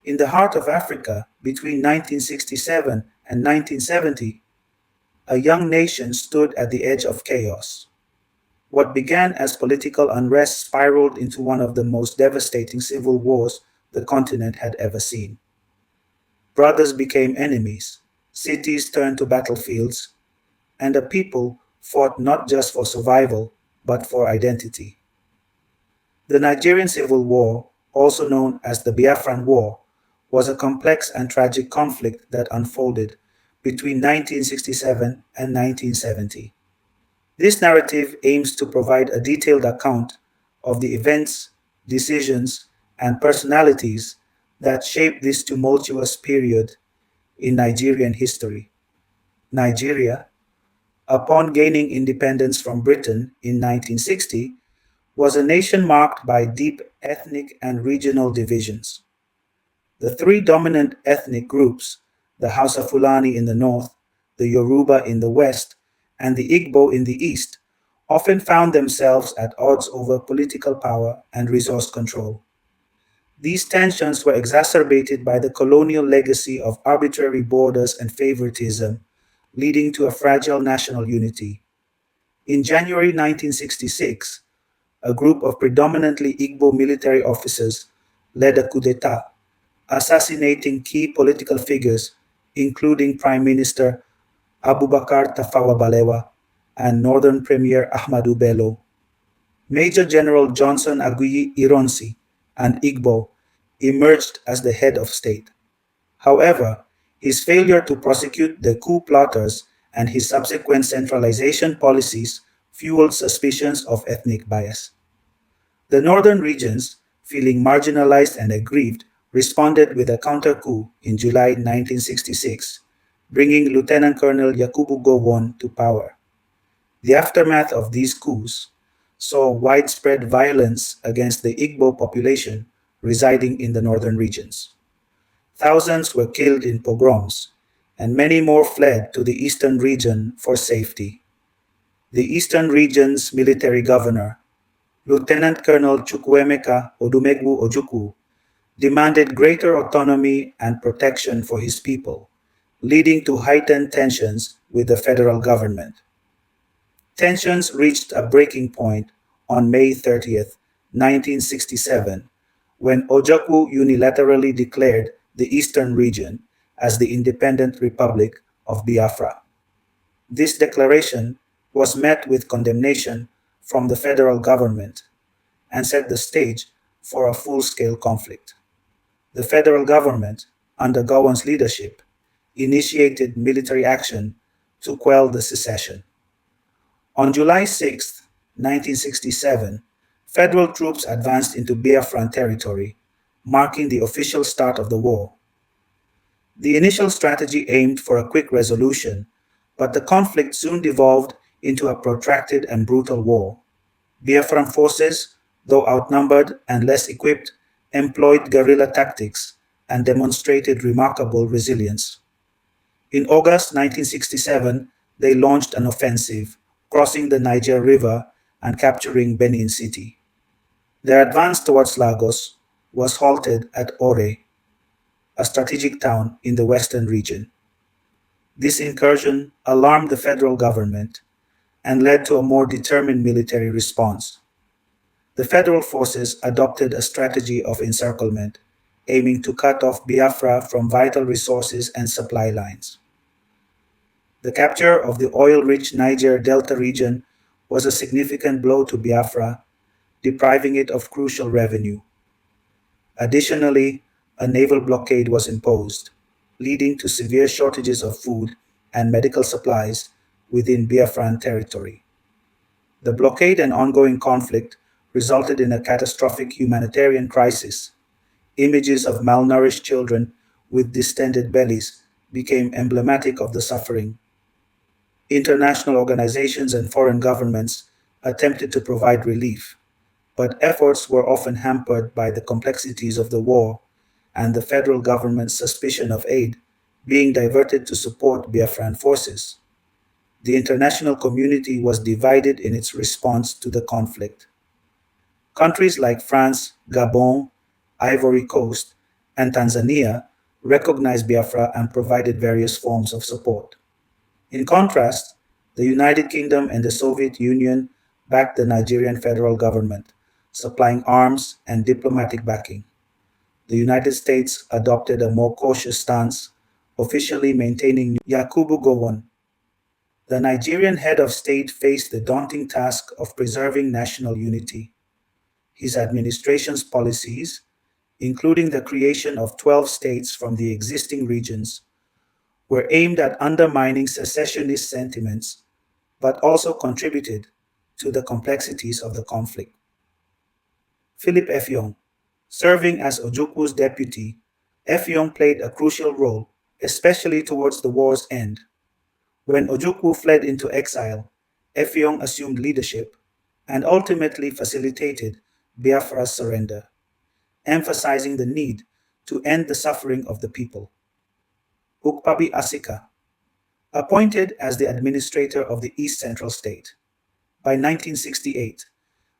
In the heart of Africa, between 1967 and 1970, a young nation stood at the edge of chaos. What began as political unrest spiraled into one of the most devastating civil wars the continent had ever seen. Brothers became enemies, cities turned to battlefields, and the people fought not just for survival, but for identity. The Nigerian Civil War, also known as the Biafran War, was a complex and tragic conflict that unfolded between 1967 and 1970. This narrative aims to provide a detailed account of the events, decisions, and personalities that shaped this tumultuous period in Nigerian history. Nigeria, upon gaining independence from Britain in 1960, was a nation marked by deep ethnic and regional divisions. The three dominant ethnic groups, the Hausa Fulani in the north, the Yoruba in the west, and the Igbo in the east, often found themselves at odds over political power and resource control. These tensions were exacerbated by the colonial legacy of arbitrary borders and favoritism, leading to a fragile national unity. In January 1966, a group of predominantly Igbo military officers led a coup d'etat, assassinating key political figures, including Prime Minister Abubakar Tafawa Balewa and Northern Premier Ahmadu Bello. Major General Johnson Aguiyi Ironsi, an Igbo, emerged as the head of state. However, his failure to prosecute the coup plotters and his subsequent centralization policies fueled suspicions of ethnic bias. The northern regions, feeling marginalized and aggrieved, responded with a counter coup in July 1966, bringing Lieutenant Colonel Yakubu Gowon to power. The aftermath of these coups saw widespread violence against the Igbo population residing in the northern regions. Thousands were killed in pogroms, and many more fled to the eastern region for safety. The eastern region's military governor, Lieutenant Colonel Chukwuemeka Odumegwu Ojukwu, demanded greater autonomy and protection for his people, leading to heightened tensions with the federal government. Tensions reached a breaking point on May 30th, 1967, when Ojukwu unilaterally declared the eastern region as the independent Republic of Biafra. This declaration was met with condemnation from the federal government and set the stage for a full-scale conflict. The federal government, under Gowon's leadership, initiated military action to quell the secession. On July 6, 1967, federal troops advanced into Biafran territory, marking the official start of the war. The initial strategy aimed for a quick resolution, but the conflict soon devolved into a protracted and brutal war. Biafran forces, though outnumbered and less equipped, employed guerrilla tactics and demonstrated remarkable resilience. In August 1967, they launched an offensive, crossing the Niger River and capturing Benin City. Their advance towards Lagos was halted at Ore, a strategic town in the western region. This incursion alarmed the federal government and led to a more determined military response. The federal forces adopted a strategy of encirclement, aiming to cut off Biafra from vital resources and supply lines. The capture of the oil-rich Niger Delta region was a significant blow to Biafra, depriving it of crucial revenue. Additionally, a naval blockade was imposed, leading to severe shortages of food and medical supplies within Biafran territory. The blockade and ongoing conflict resulted in a catastrophic humanitarian crisis. Images of malnourished children with distended bellies became emblematic of the suffering. International organizations and foreign governments attempted to provide relief, but efforts were often hampered by the complexities of the war and the federal government's suspicion of aid being diverted to support Biafran forces. The international community was divided in its response to the conflict. Countries like France, Gabon, Ivory Coast, and Tanzania recognized Biafra and provided various forms of support. In contrast, the United Kingdom and the Soviet Union backed the Nigerian federal government, supplying arms and diplomatic backing. The United States adopted a more cautious stance, officially maintaining Yakubu Gowon. The Nigerian head of state faced the daunting task of preserving national unity. His administration's policies, including the creation of 12 states from the existing regions, were aimed at undermining secessionist sentiments but also contributed to the complexities of the conflict. Philip Effiong, serving as Ojukwu's deputy, Effiong played a crucial role, especially towards the war's end. When Ojukwu fled into exile, Effiong assumed leadership and ultimately facilitated Biafra's surrender, emphasizing the need to end the suffering of the people. Ukpabi Asika, appointed as the administrator of the East Central State. By 1968,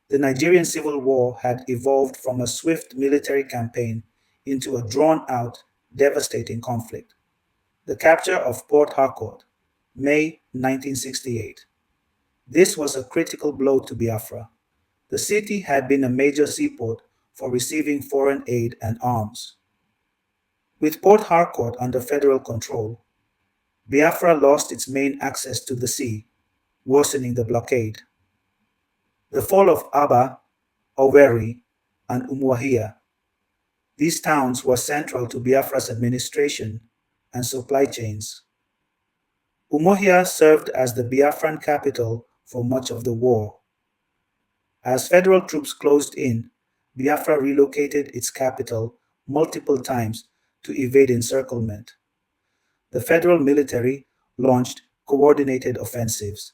the Nigerian Civil War had evolved from a swift military campaign into a drawn out, devastating conflict. The capture of Port Harcourt, May 1968. This was a critical blow to Biafra. The city had been a major seaport for receiving foreign aid and arms. With Port Harcourt under federal control, Biafra lost its main access to the sea, worsening the blockade. The fall of Aba, Owerri, and Umuahia. These towns were central to Biafra's administration and supply chains. Umuahia served as the Biafran capital for much of the war. As federal troops closed in, Biafra relocated its capital multiple times to evade encirclement. The federal military launched coordinated offensives.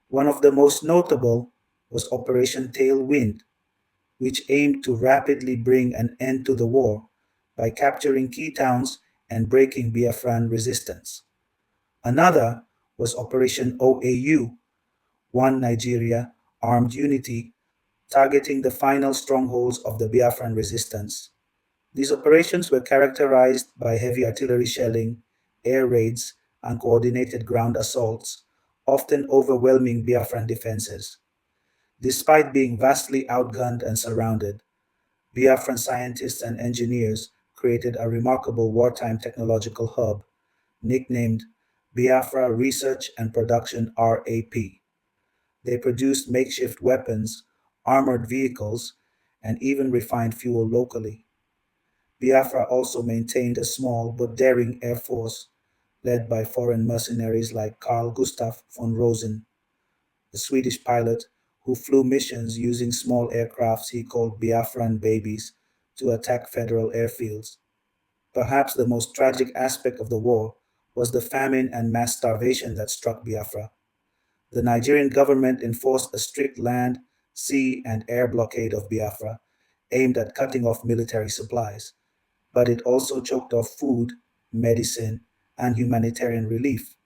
One of the most notable was Operation Tailwind, which aimed to rapidly bring an end to the war by capturing key towns and breaking Biafran resistance. Another was Operation OAU, One Nigeria, Armed Unity, targeting the final strongholds of the Biafran resistance. These operations were characterized by heavy artillery shelling, air raids, and coordinated ground assaults, often overwhelming Biafran defenses. Despite being vastly outgunned and surrounded, Biafran scientists and engineers created a remarkable wartime technological hub, nicknamed Biafra Research and Production RAP. They produced makeshift weapons, armored vehicles, and even refined fuel locally. Biafra also maintained a small but daring air force led by foreign mercenaries like Carl Gustav von Rosen, a Swedish pilot who flew missions using small aircrafts he called Biafran babies to attack federal airfields. Perhaps the most tragic aspect of the war was the famine and mass starvation that struck Biafra. The Nigerian government enforced a strict land, sea, and air blockade of Biafra, aimed at cutting off military supplies, but it also choked off food, medicine, and humanitarian relief.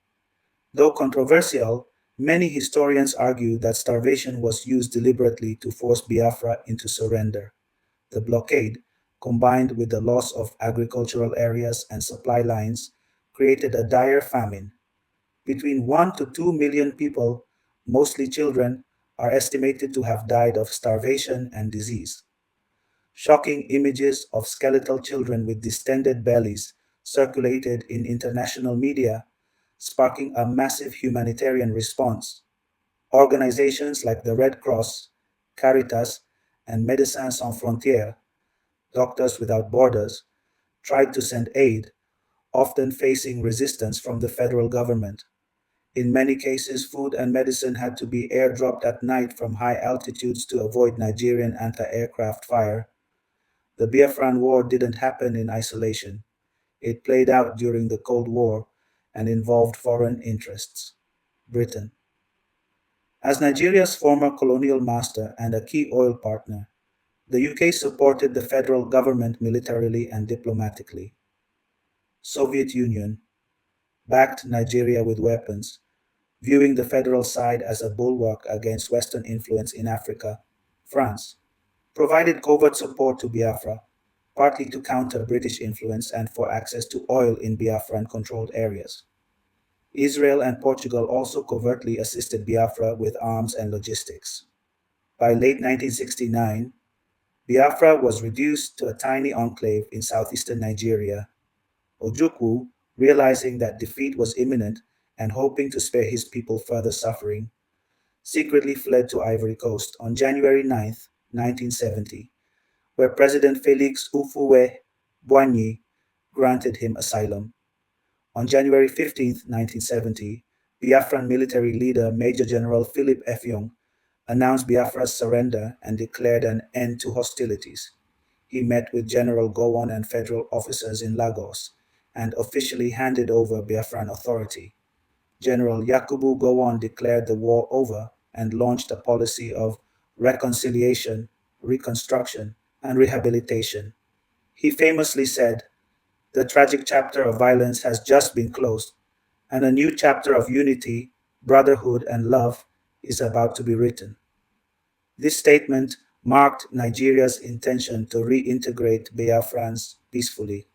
Though controversial, many historians argue that starvation was used deliberately to force Biafra into surrender. The blockade, combined with the loss of agricultural areas and supply lines, created a dire famine. Between 1 to 2 million people, mostly children, are estimated to have died of starvation and disease. Shocking images of skeletal children with distended bellies circulated in international media, sparking a massive humanitarian response. Organizations like the Red Cross, Caritas, and Médecins Sans Frontières, Doctors Without Borders, tried to send aid, often facing resistance from the federal government. In many cases, food and medicine had to be airdropped at night from high altitudes to avoid Nigerian anti aircraft fire. The Biafran War didn't happen in isolation. It played out during the Cold War and involved foreign interests. Britain. As Nigeria's former colonial master and a key oil partner, the UK supported the federal government militarily and diplomatically. Soviet Union backed Nigeria with weapons, viewing the federal side as a bulwark against Western influence in Africa. France provided covert support to Biafra, partly to counter British influence and for access to oil in Biafran controlled areas. Israel and Portugal also covertly assisted Biafra with arms and logistics. By late 1969, Biafra was reduced to a tiny enclave in southeastern Nigeria. Ojukwu, realizing that defeat was imminent and hoping to spare his people further suffering, secretly fled to Ivory Coast on January 9, 1970, where President Felix Houphouët-Boigny granted him asylum. On January 15, 1970, Biafran military leader Major General Philip Effiong announced Biafra's surrender and declared an end to hostilities. He met with General Gowon and federal officers in Lagos and officially handed over Biafran authority. General Yakubu Gowon declared the war over and launched a policy of reconciliation, reconstruction, and rehabilitation. He famously said, "The tragic chapter of violence has just been closed, and a new chapter of unity, brotherhood, and love is about to be written." This statement marked Nigeria's intention to reintegrate Biafrans peacefully.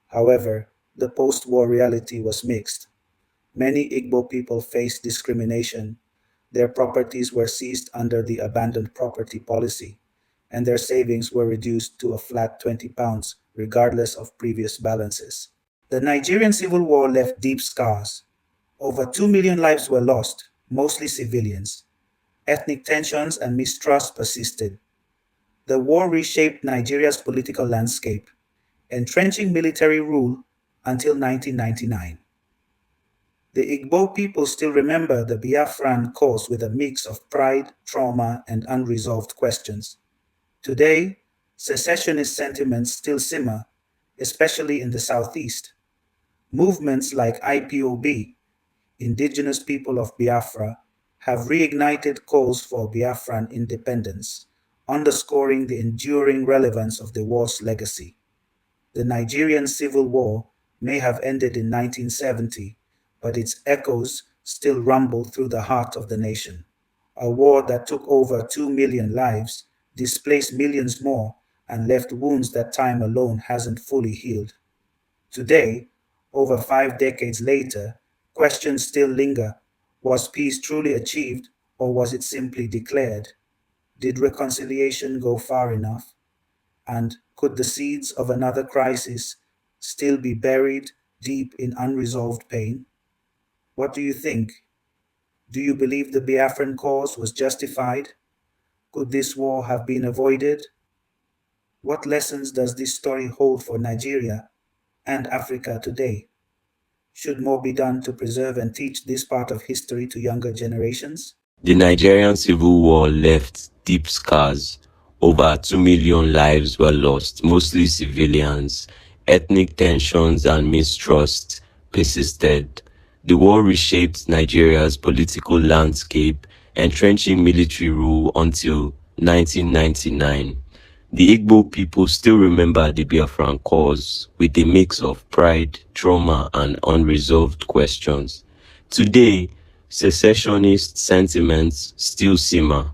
However, the post war reality was mixed. Many Igbo people faced discrimination. Their properties were seized under the abandoned property policy, and their savings were reduced to a flat £20, regardless of previous balances. The Nigerian Civil War left deep scars. Over 2 million lives were lost, mostly civilians. Ethnic tensions and mistrust persisted. The war reshaped Nigeria's political landscape, entrenching military rule until 1999. The Igbo people still remember the Biafran cause with a mix of pride, trauma, and unresolved questions. Today, secessionist sentiments still simmer, especially in the southeast. Movements like IPOB, Indigenous People of Biafra, have reignited calls for Biafran independence, underscoring the enduring relevance of the war's legacy. The Nigerian Civil War may have ended in 1970, but its echoes still rumble through the heart of the nation. A war that took over 2 million lives, displaced millions more, and left wounds that time alone hasn't fully healed. Today, over 5 decades later, questions still linger. Was peace truly achieved, or was it simply declared? Did reconciliation go far enough? And could the seeds of another crisis still be buried deep in unresolved pain? What do you think? Do you believe the Biafran cause was justified? Could this war have been avoided? What lessons does this story hold for Nigeria and Africa today? Should more be done to preserve and teach this part of history to younger generations? The Nigerian Civil War left deep scars. Over 2 million lives were lost, mostly civilians. Ethnic tensions and mistrust persisted. The war reshaped Nigeria's political landscape, entrenching military rule until 1999. The Igbo people still remember the Biafran cause with a mix of pride, trauma, and unresolved questions. Today, secessionist sentiments still simmer,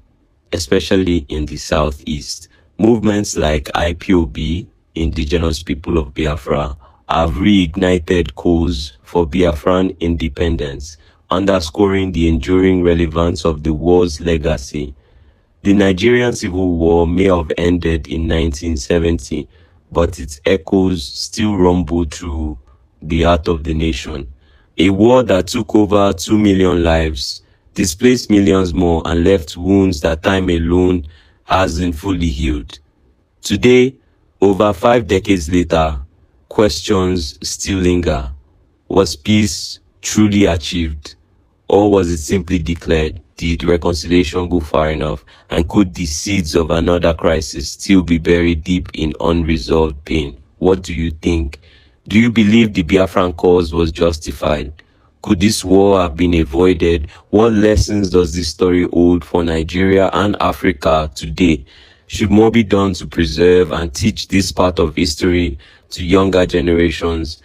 especially in the southeast. Movements like IPOB, Indigenous People of Biafra, have reignited calls for Biafran independence, underscoring the enduring relevance of the war's legacy. The Nigerian Civil War may have ended in 1970, but its echoes still rumble through the heart of the nation. A war that took over 2 million lives, displaced millions more, and left wounds that time alone hasn't fully healed. Today, over 5 decades later, questions still linger. Was peace truly achieved? Or was it simply declared? Did reconciliation go far enough? And could the seeds of another crisis still be buried deep in unresolved pain? What do you think? Do you believe the Biafran cause was justified? Could this war have been avoided? What lessons does this story hold for Nigeria and Africa today? Should more be done to preserve and teach this part of history to younger generations?